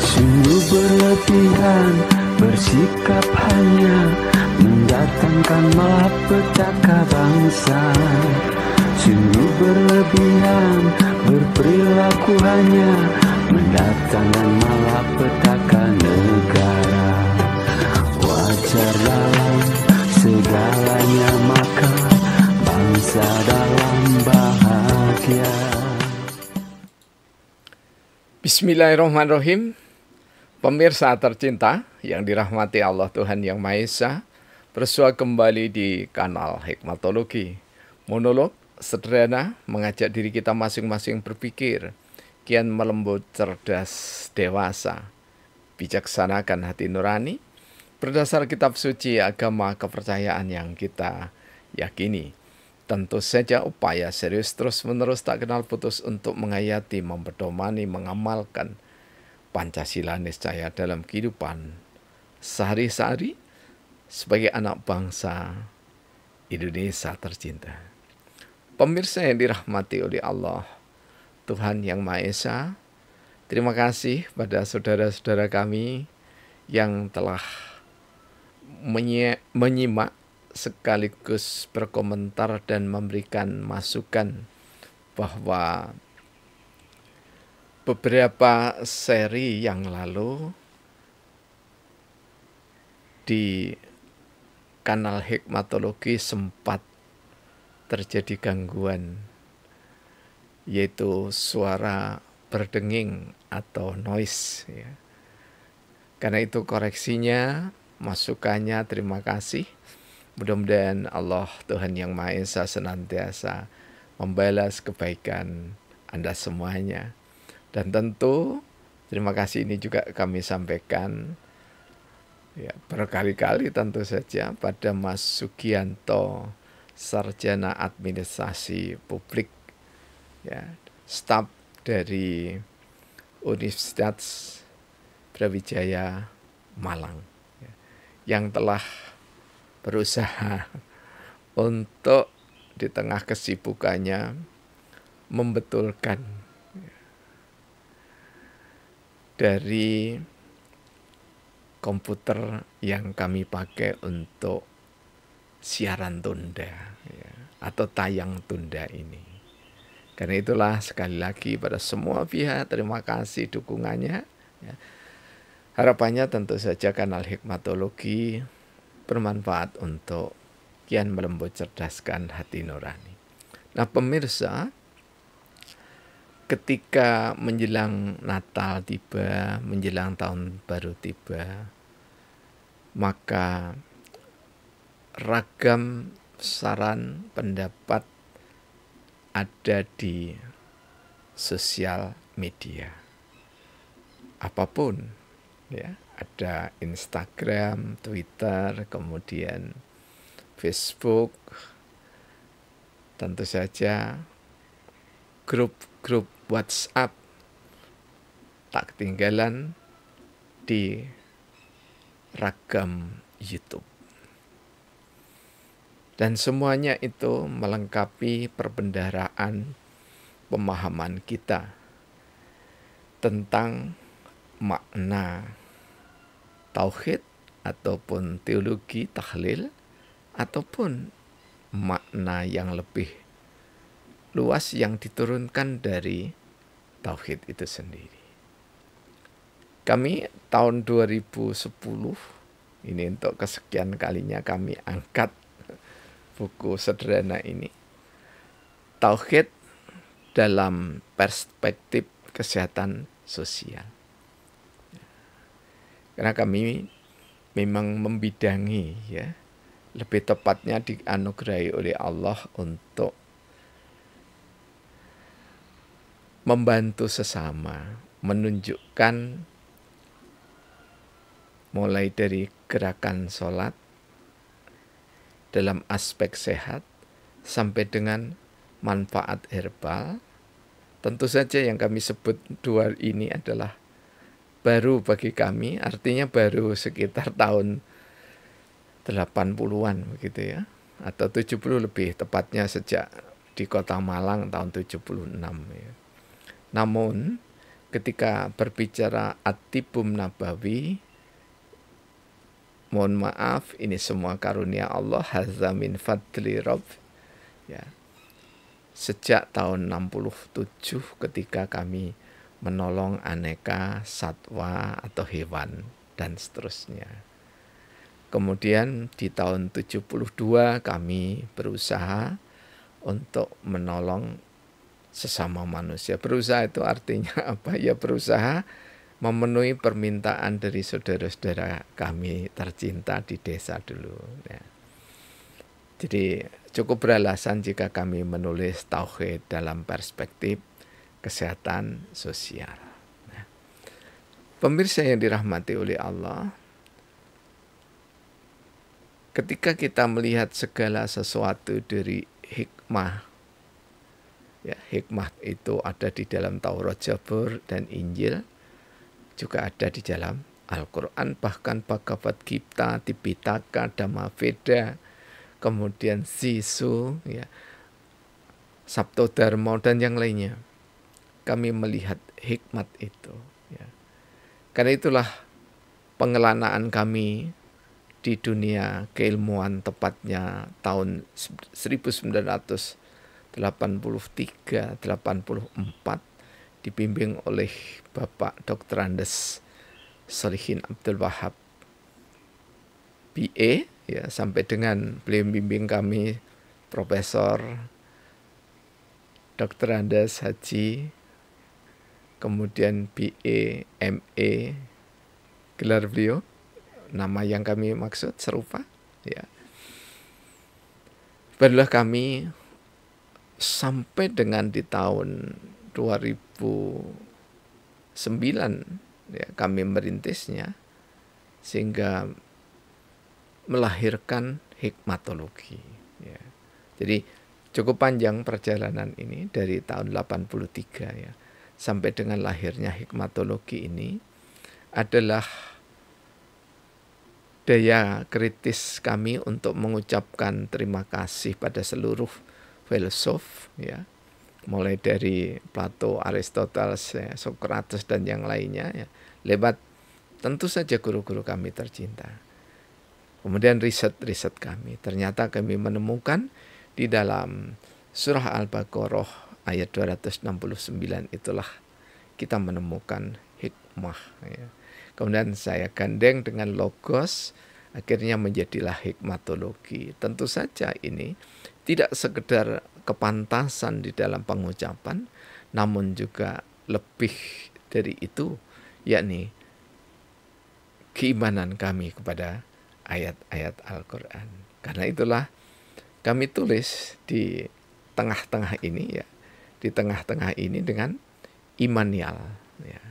Sungguh berlebihan bersikap hanya mendatangkan malapetaka bangsa. Sungguh berlebihan berperilaku hanya mendatangkan malapetaka negara. Wajar dalam segalanya maka bangsa dalam bahagia. Bismillahirrahmanirrahim. Pemirsa tercinta yang dirahmati Allah Tuhan Yang Maha Esa, bersua kembali di kanal Hikmatologi. Monolog sederhana mengajak diri kita masing-masing berpikir, kian melembut, cerdas, dewasa, bijaksanakan hati nurani, berdasar kitab suci agama kepercayaan yang kita yakini. Tentu saja upaya serius terus-menerus tak kenal putus untuk menghayati, memperdomani, mengamalkan Pancasila niscaya dalam kehidupan sehari-hari sebagai anak bangsa Indonesia tercinta. Pemirsa yang dirahmati oleh Allah Tuhan Yang Maha Esa, terima kasih pada saudara-saudara kami yang telah menyimak sekaligus berkomentar dan memberikan masukan bahwa beberapa seri yang lalu di kanal Hikmatologi sempat terjadi gangguan, yaitu suara berdenging atau noise ya. Karena itu koreksinya, masukannya terima kasih. Mudah-mudahan Allah Tuhan Yang Maha Esa senantiasa membalas kebaikan Anda semuanya. Dan tentu terima kasih ini juga kami sampaikan ya, berkali-kali tentu saja pada Mas Sugianto, Sarjana Administrasi Publik, ya, staf dari Universitas Brawijaya Malang, ya, yang telah berusaha untuk di tengah kesibukannya membetulkan dari komputer yang kami pakai untuk siaran tunda ya, atau tayang tunda ini. Karena itulah sekali lagi pada semua pihak terima kasih dukungannya ya. Harapannya tentu saja kanal Hikmatologi bermanfaat untuk kian melembut cerdaskan hati nurani. Nah pemirsa, ketika menjelang Natal tiba, menjelang tahun baru tiba, maka ragam saran pendapat ada di sosial media. Apapun ya, ada Instagram, Twitter, kemudian Facebook, tentu saja grup-grup WhatsApp tak ketinggalan di ragam YouTube. Dan semuanya itu melengkapi perbendaharaan pemahaman kita tentang makna tauhid ataupun teologi tahlil ataupun makna yang lebih luas yang diturunkan dari tauhid itu sendiri. Kami tahun 2010 ini untuk kesekian kalinya kami angkat buku sederhana ini, Tauhid dalam Perspektif Kesehatan Sosial. Karena kami memang membidangi ya, lebih tepatnya dianugerahi oleh Allah untuk membantu sesama, menunjukkan mulai dari gerakan sholat dalam aspek sehat sampai dengan manfaat herbal. Tentu saja yang kami sebut dua ini adalah baru bagi kami, artinya baru sekitar tahun 80-an begitu ya, atau 70 lebih tepatnya, sejak di Kota Malang tahun 76 ya. Namun ketika berbicara At-Tibum Nabawi, mohon maaf, ini semua karunia Allah, hadza min fadli Rabb. Ya. Sejak tahun 67 ketika kami menolong aneka satwa atau hewan dan seterusnya. Kemudian di tahun 72 kami berusaha untuk menolong sesama manusia. Berusaha itu artinya apa? Ya berusaha memenuhi permintaan dari saudara-saudara kami tercinta di desa dulu. Ya. Jadi cukup beralasan jika kami menulis tauhid dalam perspektif kesehatan sosial. Nah, pemirsa yang dirahmati oleh Allah, ketika kita melihat segala sesuatu dari hikmah, ya, hikmah itu ada di dalam Taurat, Zabur, dan Injil, juga ada di dalam Al-Quran, bahkan Bhagavad Gita, Tipitaka, Dhammaveda, kemudian Sisu, ya, Sabtodharma, dan yang lainnya. Kami melihat hikmat itu. Ya. Karena itulah pengelanaan kami di dunia keilmuan, tepatnya tahun 1983-84, dibimbing oleh Bapak Dr. Andes Solihin Abdul Wahab, BA, ya, sampai dengan beliau membimbing kami Profesor Dr. Andes Haji, kemudian BA, MA, gelar beliau, nama yang kami maksud serupa, ya. Barulah kami sampai dengan di tahun 2009, ya, kami merintisnya sehingga melahirkan hikmatologi. Ya. Jadi cukup panjang perjalanan ini dari tahun 83, ya, sampai dengan lahirnya hikmatologi ini adalah daya kritis kami untuk mengucapkan terima kasih pada seluruh filsuf, ya, mulai dari Plato, Aristoteles, ya, Socrates, dan yang lainnya, ya, lewat tentu saja guru-guru kami tercinta. Kemudian riset-riset kami, ternyata kami menemukan di dalam surah Al-Baqarah ayat 269 itulah kita menemukan hikmah, ya. Kemudian saya gandeng dengan logos, akhirnya menjadilah hikmatologi. Tentu saja ini tidak sekedar kepantasan di dalam pengucapan, namun juga lebih dari itu, yakni keimanan kami kepada ayat-ayat Al-Quran. Karena itulah kami tulis di tengah-tengah ini, ya, di tengah-tengah ini dengan Immanuel, ya.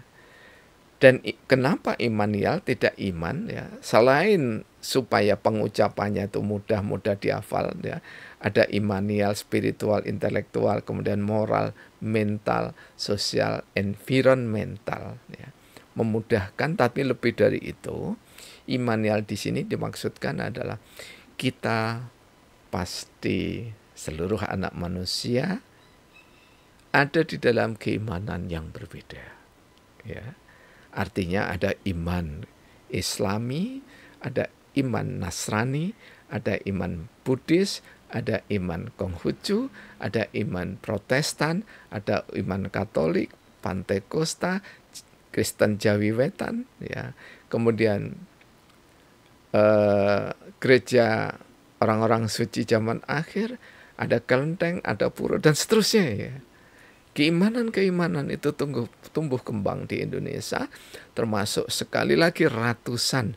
Dan kenapa Immanuel tidak iman, ya? Selain supaya pengucapannya itu mudah-mudah dihafal, ya. Ada Immanuel spiritual, intelektual, kemudian moral, mental, sosial, environmental, ya. Memudahkan, tapi lebih dari itu, Immanuel di sini dimaksudkan adalah kita pasti seluruh anak manusia ada di dalam keimanan yang berbeda, ya. Artinya ada iman Islami, ada iman Nasrani, ada iman Buddhis, ada iman Konghucu, ada iman Protestan, ada iman Katolik, Pantekosta, Kristen Jawi Wetan, ya. Kemudian gereja orang-orang suci zaman akhir, ada kelenteng, ada pura, dan seterusnya, ya. Keimanan-keimanan itu tumbuh kembang di Indonesia, termasuk sekali lagi ratusan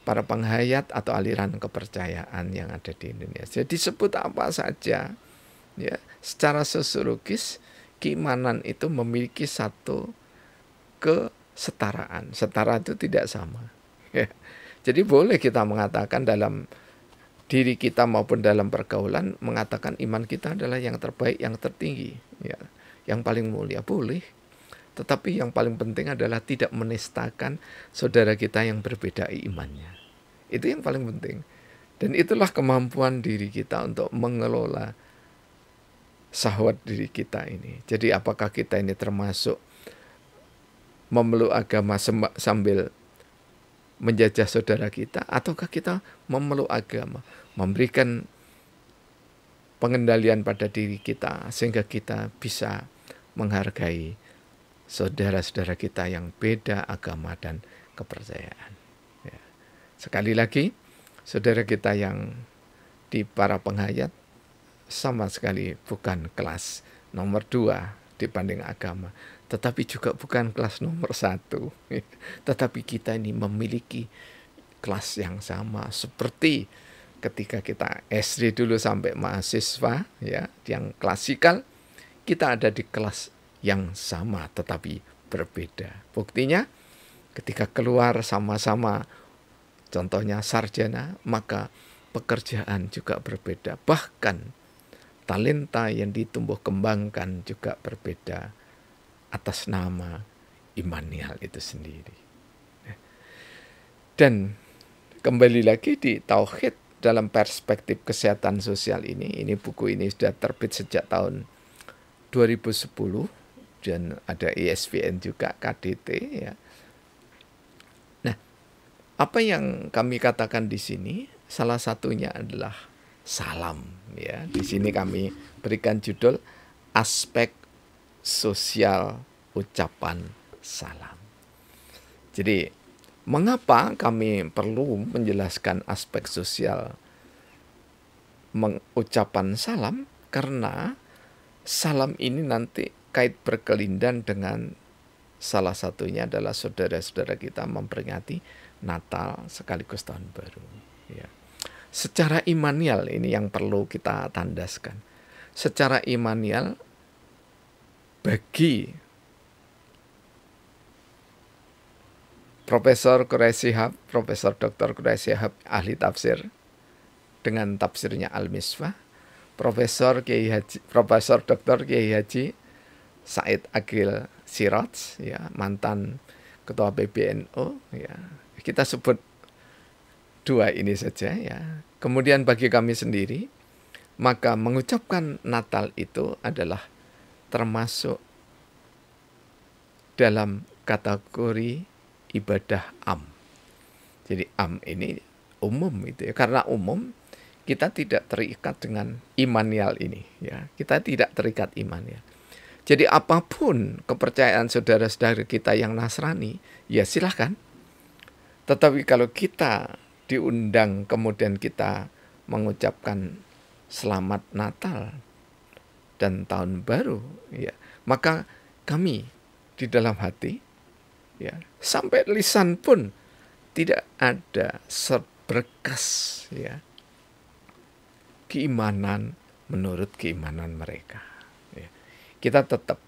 para penghayat atau aliran kepercayaan yang ada di Indonesia. Disebut apa saja, ya, secara sosiologis keimanan itu memiliki satu kesetaraan. Setara itu tidak sama, ya. Jadi boleh kita mengatakan dalam diri kita maupun dalam pergaulan, mengatakan iman kita adalah yang terbaik, yang tertinggi, ya, yang paling mulia, boleh. Tetapi yang paling penting adalah tidak menistakan saudara kita yang berbeda imannya. Itu yang paling penting. Dan itulah kemampuan diri kita untuk mengelola syahwat diri kita ini. Jadi apakah kita ini termasuk memeluk agama sambil menjajah saudara kita, ataukah kita memeluk agama, memberikan pengendalian pada diri kita sehingga kita bisa menghargai saudara-saudara kita yang beda agama dan kepercayaan. Ya. Sekali lagi, saudara kita yang di para penghayat sama sekali bukan kelas nomor 2 dibanding agama, tetapi juga bukan kelas nomor 1. Tetapi kita ini memiliki kelas yang sama, seperti ketika kita SD dulu sampai mahasiswa, ya, yang klasikal, kita ada di kelas yang sama tetapi berbeda. Buktinya ketika keluar sama-sama, contohnya sarjana, maka pekerjaan juga berbeda. Bahkan talenta yang ditumbuh kembangkan juga berbeda atas nama Immanuel itu sendiri. Dan kembali lagi di Tauhid dalam perspektif kesehatan sosial ini buku ini sudah terbit sejak tahun 2010 dan ada ISBN juga, KDT, ya. Nah, apa yang kami katakan di sini salah satunya adalah salam, ya. Di sini kami berikan judul aspek sosial ucapan salam. Jadi, mengapa kami perlu menjelaskan aspek sosial mengucapan salam? Karena salam ini nanti kait berkelindan dengan salah satunya adalah saudara-saudara kita memperingati Natal sekaligus Tahun Baru. Ya. Secara imanial ini yang perlu kita tandaskan. Secara imanial bagi Profesor Quraisy Shihab, Profesor Dr. Quraisy Shihab, ahli tafsir dengan tafsirnya Al-Misbah, Profesor Dr. Kiai Haji Said Agil Siraj, ya, mantan ketua PBNU, ya. Kita sebut 2 ini saja, ya. Kemudian bagi kami sendiri, maka mengucapkan Natal itu adalah termasuk dalam kategori ibadah am. Jadi am ini umum itu, ya. Karena umum, kita tidak terikat dengan imanial ini, ya. Kita tidak terikat imanial. Jadi apapun kepercayaan saudara-saudara kita yang Nasrani, ya silahkan. Tetapi kalau kita diundang kemudian kita mengucapkan selamat Natal dan Tahun Baru, ya, maka kami di dalam hati, ya, sampai lisan pun tidak ada seberkas, ya, keimanan menurut keimanan mereka. Ya. Kita tetap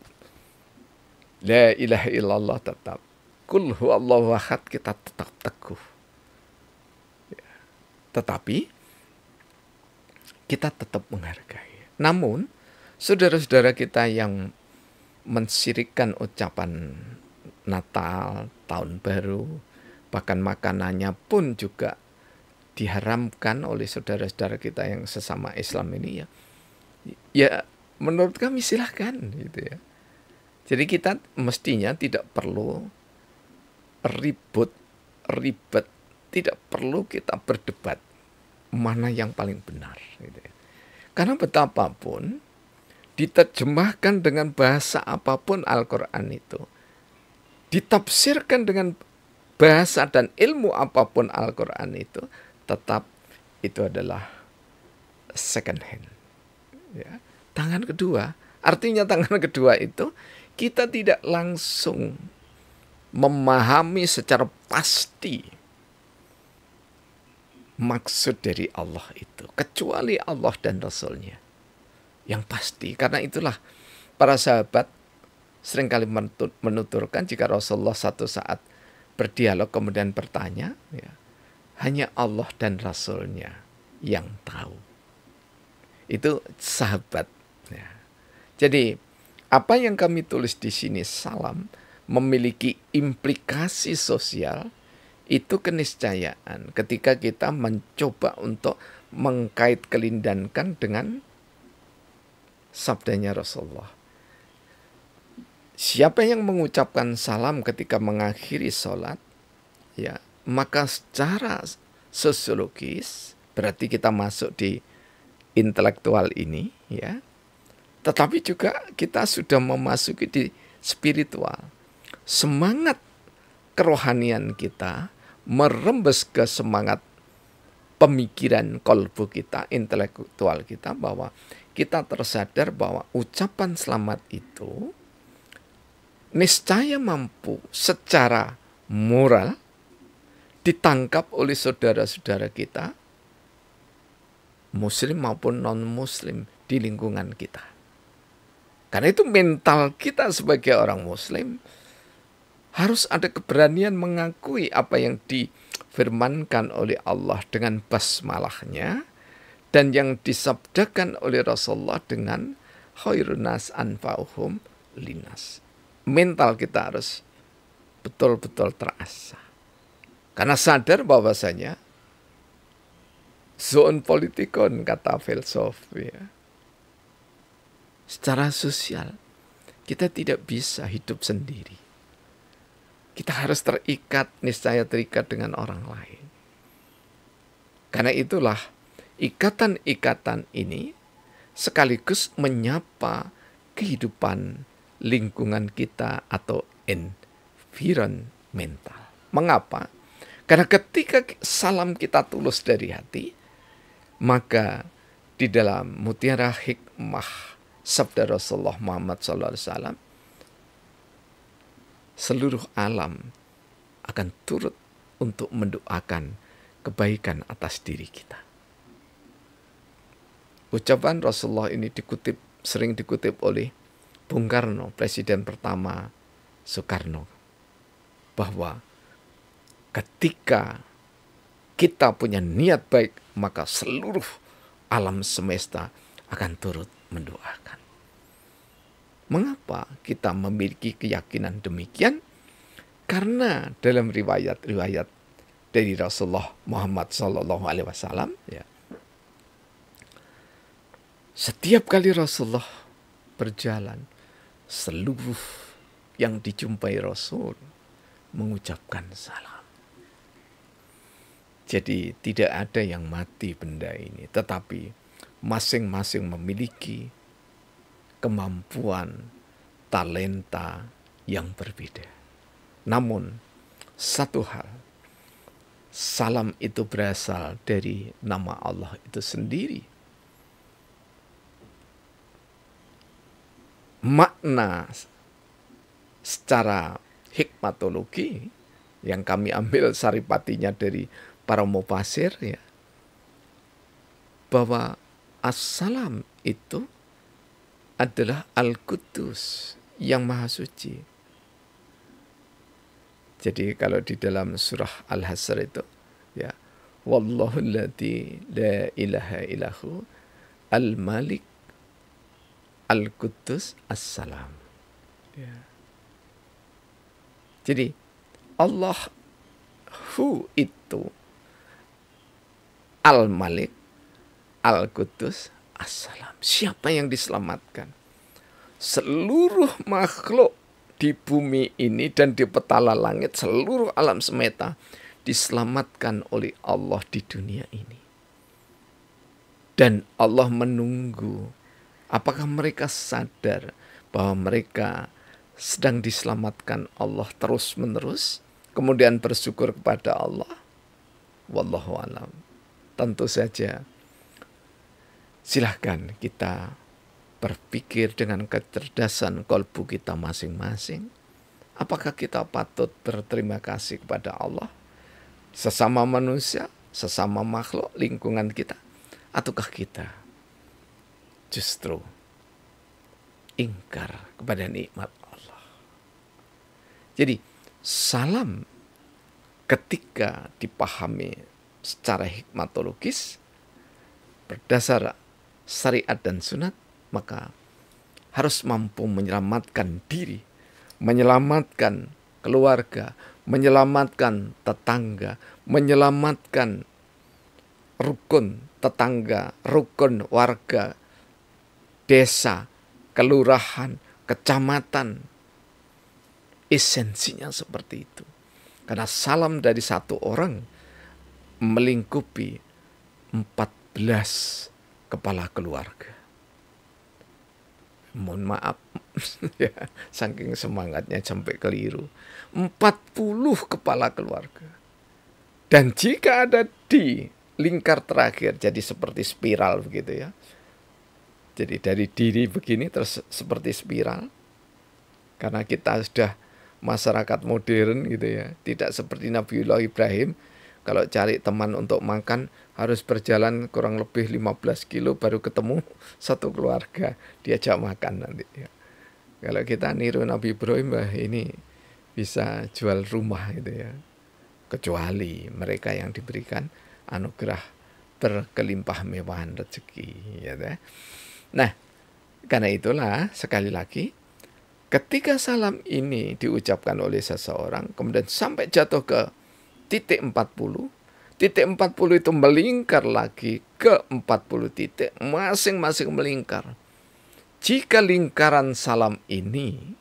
la ilaha illallah, tetap qul huwallahu ahad, kita tetap teguh. Ya. Tetapi kita tetap menghargai. Namun saudara-saudara kita yang mensirikkan ucapan Natal, Tahun Baru, bahkan makanannya pun juga diharamkan oleh saudara-saudara kita yang sesama Islam ini, ya. Ya, menurut kami silahkan, gitu, ya. Jadi kita mestinya tidak perlu ribet, tidak perlu kita berdebat mana yang paling benar, gitu, ya. Karena betapapun diterjemahkan dengan bahasa apapun Al-Quran itu, ditafsirkan dengan bahasa dan ilmu apapun Al-Quran itu, tetap itu adalah second hand, ya. Tangan kedua, artinya tangan kedua itu kita tidak langsung memahami secara pasti maksud dari Allah itu, kecuali Allah dan Rasulnya yang pasti. Karena itulah para sahabat seringkali menuturkan jika Rasulullah satu saat berdialog kemudian bertanya, ya, hanya Allah dan Rasulnya yang tahu. Itu sahabat, ya. Jadi apa yang kami tulis di sini, salam, memiliki implikasi sosial, itu keniscayaan ketika kita mencoba untuk mengkait kelindankan dengan sabdanya Rasulullah. Siapa yang mengucapkan salam ketika mengakhiri sholat, ya, maka secara sosiologis berarti kita masuk di intelektual ini, ya. Tetapi juga kita sudah memasuki di spiritual. Semangat kerohanian kita merembes ke semangat pemikiran kolbu kita, intelektual kita, bahwa kita tersadar bahwa ucapan selamat itu niscaya mampu secara moral ditangkap oleh saudara-saudara kita, muslim maupun non-muslim di lingkungan kita. Karena itu mental kita sebagai orang muslim harus ada keberanian mengakui apa yang difirmankan oleh Allah dengan basmalahnya dan yang disabdakan oleh Rasulullah dengan khairun nas anfa'uhum linas. Mental kita harus betul-betul terasa. Karena sadar bahwasanya zoon politikon, kata filsuf, ya. Secara sosial kita tidak bisa hidup sendiri. Kita harus terikat, niscaya terikat dengan orang lain. Karena itulah ikatan-ikatan ini sekaligus menyapa kehidupan lingkungan kita atau environmental. Mengapa? Karena ketika salam kita tulus dari hati, maka di dalam mutiara hikmah sabda Rasulullah Muhammad SAW, seluruh alam akan turut untuk mendoakan kebaikan atas diri kita. Ucapan Rasulullah ini sering dikutip oleh Bung Karno, presiden pertama Soekarno, bahwa ketika kita punya niat baik, maka seluruh alam semesta akan turut mendoakan. Mengapa kita memiliki keyakinan demikian? Karena dalam riwayat-riwayat dari Rasulullah Muhammad SAW, ya, setiap kali Rasulullah berjalan, seluruh yang dijumpai Rasul mengucapkan salam. Jadi tidak ada yang mati benda ini, tetapi masing-masing memiliki kemampuan, talenta yang berbeda. Namun satu hal, salam itu berasal dari nama Allah itu sendiri. Makna secara hikmatologi yang kami ambil saripatinya dari para mufasir, ya, bahwa as-salam itu adalah Al-Quddus yang Maha Suci. Jadi kalau di dalam surah Al-Hasr itu, ya, wallahu alladzi la ilaha illahu al-malik Al-Quddus as-salam. Ya. Jadi Allah itu Al-Malik, Al-Quddus as-salam. Siapa yang diselamatkan? Seluruh makhluk di bumi ini dan di petala langit, seluruh alam semesta diselamatkan oleh Allah di dunia ini. Dan Allah menunggu apakah mereka sadar bahwa mereka sedang diselamatkan Allah terus-menerus, kemudian bersyukur kepada Allah. Wallahu a'lam. Tentu saja silahkan kita berpikir dengan kecerdasan kolbu kita masing-masing. Apakah kita patut berterima kasih kepada Allah, sesama manusia, sesama makhluk lingkungan kita, ataukah kita justru ingkar kepada nikmat Allah? Jadi salam ketika dipahami secara hikmatologis berdasar syariat dan sunat, maka harus mampu menyelamatkan diri, menyelamatkan keluarga, menyelamatkan tetangga, menyelamatkan rukun tetangga, rukun warga, desa, kelurahan, kecamatan, esensinya seperti itu. Karena salam dari satu orang melingkupi 14 kepala keluarga. Mohon maaf, ya, saking semangatnya sampai keliru. 40 kepala keluarga. Dan jika ada di lingkar terakhir, jadi seperti spiral begitu ya. Jadi dari diri begini terus seperti spiral. Karena kita sudah masyarakat modern gitu ya. Tidak seperti Nabiullah Ibrahim. Kalau cari teman untuk makan harus berjalan kurang lebih 15 kilo baru ketemu satu keluarga diajak makan nanti ya. Kalau kita niru Nabi Ibrahim, ini bisa jual rumah gitu ya. Kecuali mereka yang diberikan anugerah berkelimpah mewahan rezeki ya. Nah, karena itulah sekali lagi ketika salam ini diucapkan oleh seseorang kemudian sampai jatuh ke titik 40, titik 40 itu melingkar lagi ke 40 titik, masing-masing melingkar. Jika lingkaran salam ini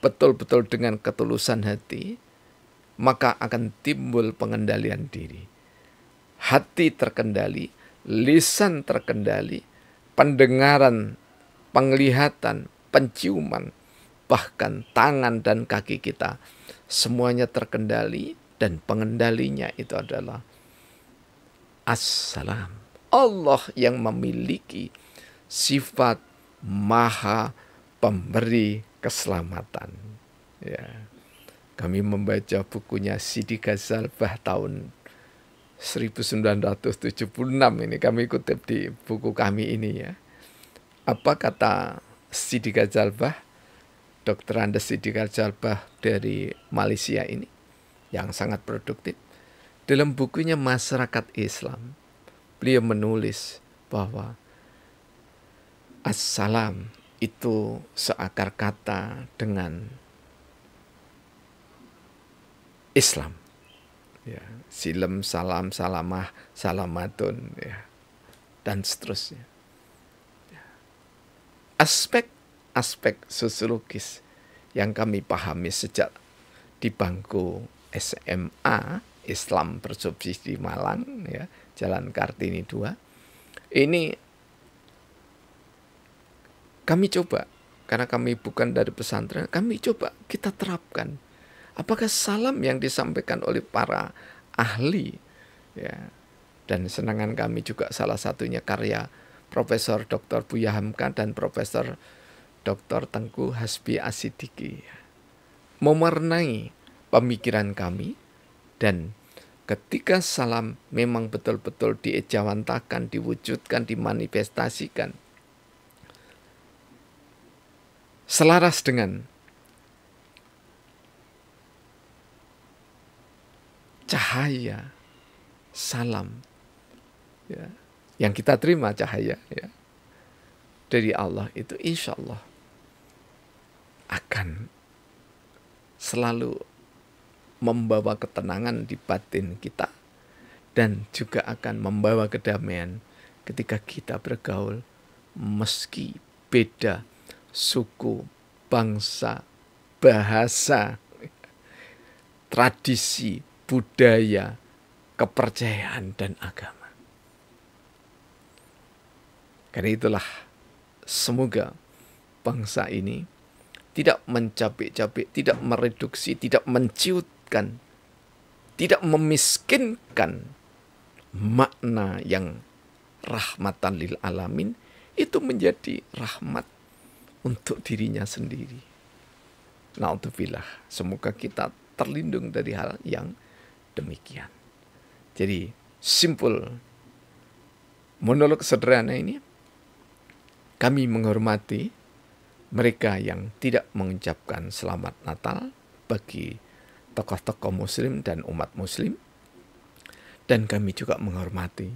betul-betul dengan ketulusan hati, maka akan timbul pengendalian diri. Hati terkendali, lisan terkendali, pendengaran, penglihatan, penciuman, bahkan tangan dan kaki kita semuanya terkendali, dan pengendalinya itu adalah As-Salam. Allah yang memiliki sifat maha pemberi keselamatan. Ya. Kami membaca bukunya Sidi Ghazalbah tahun 1976 ini. Kami kutip di buku kami ini ya. Apa kata Sidi Ghazalbah, Dr. Andes Sidi Ghazalbah dari Malaysia ini, yang sangat produktif. Dalam bukunya Masyarakat Islam, beliau menulis bahwa As-Salam itu seakar kata dengan Islam. Ya, silem, salam, salamah, salamatun, ya, dan seterusnya. Ya. Aspek sosiologis yang kami pahami sejak di bangku SMA Islam Bersubsidi Malang ya, Jalan Kartini 2. Ini kami coba, karena kami bukan dari pesantren, kami coba kita terapkan. Apakah salam yang disampaikan oleh para ahli ya, dan senangan kami juga salah satunya karya Profesor Dr. Buya Hamka dan Profesor Dr. Tengku Hasbi Asidiki ya, mewarnai pemikiran kami. Dan ketika salam memang betul-betul diejawantahkan, diwujudkan, dimanifestasikan selaras dengan cahaya salam ya, yang kita terima cahaya ya, dari Allah itu, insya Allah akan selalu membawa ketenangan di batin kita dan juga akan membawa kedamaian ketika kita bergaul meski beda suku, bangsa, bahasa, tradisi, budaya, kepercayaan, dan agama. Karena itulah semoga bangsa ini tidak mencapik-capik, tidak mereduksi, tidak menciutkan, tidak memiskinkan makna yang rahmatan lil alamin itu menjadi rahmat untuk dirinya sendiri. Na'udzubillah, semoga kita terlindung dari hal yang demikian. Jadi simpul monolog sederhana ini, kami menghormati mereka yang tidak mengucapkan selamat Natal bagi tokoh-tokoh muslim dan umat muslim. Dan kami juga menghormati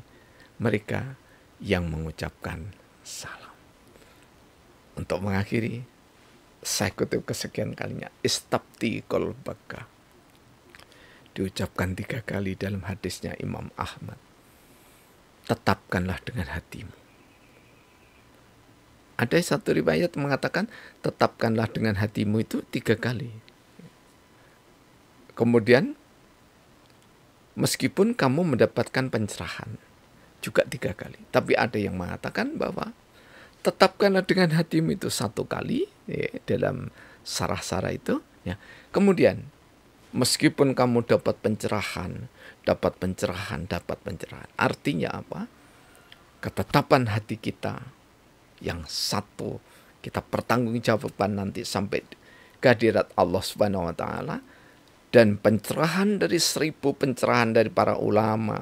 mereka yang mengucapkan salam. Untuk mengakhiri, saya kutip kesekian kalinya, istabti qalbaka. Diucapkan 3 kali dalam hadisnya Imam Ahmad. Tetapkanlah dengan hatimu. Ada satu riwayat mengatakan tetapkanlah dengan hatimu itu 3 kali. Kemudian meskipun kamu mendapatkan pencerahan juga 3 kali. Tapi ada yang mengatakan bahwa tetapkanlah dengan hatimu itu 1 kali ya, dalam sarah-sarah itu. Ya. Kemudian meskipun kamu dapat pencerahan. Artinya apa? Ketetapan hati kita yang satu kita pertanggungjawabkan nanti sampai kehadirat Allah Subhanahu wa taala, dan pencerahan dari 1000 pencerahan dari para ulama,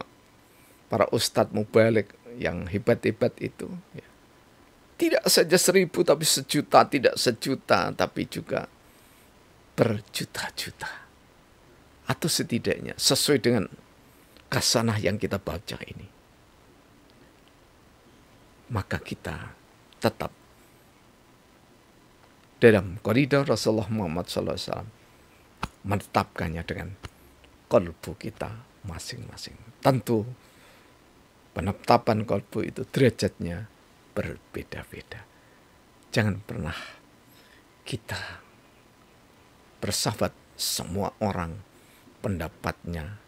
para ustadz mubalik yang hebat-hebat itu ya. Tidak saja 1000 tapi sejuta, tidak sejuta tapi juga berjuta-juta, atau setidaknya sesuai dengan kasanah yang kita baca ini, maka kita tetap dalam koridor Rasulullah Muhammad SAW, menetapkannya dengan kalbu kita masing-masing. Tentu penetapan kalbu itu derajatnya berbeda-beda. Jangan pernah kita bersahabat semua orang pendapatnya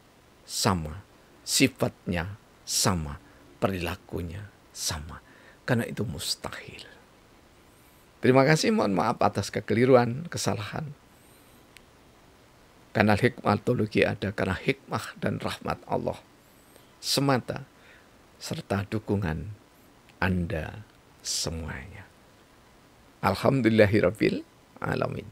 sama, sifatnya sama, perilakunya sama, karena itu mustahil. Terima kasih, mohon maaf atas kekeliruan, kesalahan. Kanal Hikmatologi ada karena hikmah dan rahmat Allah semata, serta dukungan Anda semuanya. Alhamdulillahirabbil alamin.